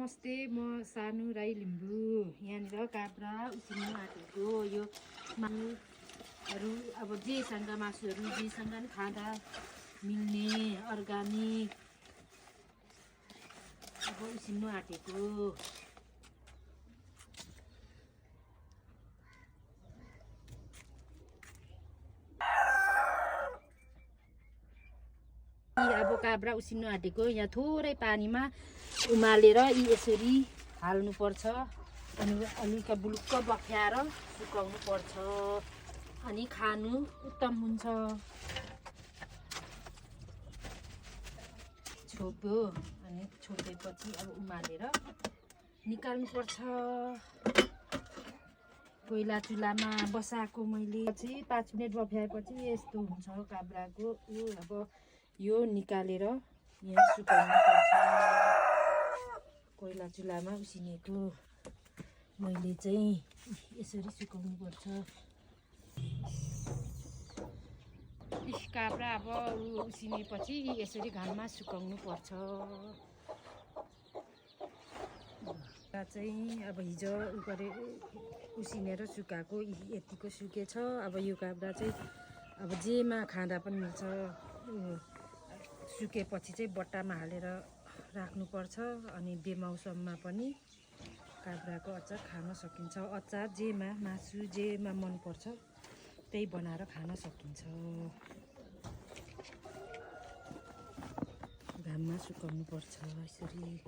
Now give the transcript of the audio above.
नमस्ते, म सानु राई लिम्बू। यहाँनिर काब्रा उसिन्नु आँटेको यो मासुहरू अब जेसँग मासुहरू जेसँग नि खाँदा मिल्ने अर्गानिक अब उसिन्नु आँटेको। अब काब्रा उसिन्नु आँटेको यहाँ थोरै पानीमा उमालेर यी यसरी हाल्नुपर्छ अनि अलिक बुलुक्क बफ्याएर सुकाउनु पर्छ अनि खानु उत्तम हुन्छ। छोप्यो अनि छोपेपछि अब उमालेर निकाल्नुपर्छ। कोइला चुलामा बसाएको मैले चाहिँ 5 मिनट बफ्याएपछि यस्तो हुन्छ काब्राको। अब यो निकालेर यहाँ सुकाउनु पर्छ। कोइला चुलामा उसिनेको मैले चाहिँ यसरी सुकाउनु पर्छ। काब्रा अब उसिनेपछि यसरी घाममा सुकाउनु पर्छ। चाहिँ अब हिजो उसिनेर सुकाएको यतिको सुकेछ। अब यो काब्रा चाहिँ अब जेमा खाँदा पनि मिल्छ। सुकेपछि चाहिँ बट्टामा हालेर राख्नुपर्छ अनि बेमौसममा पनि काब्राको अचार खान सकिन्छ। अचार जेमा मासु जेमा मनपर्छ त्यही बनाएर खान सकिन्छ। घाममा सुकाउनु पर्छ यसरी।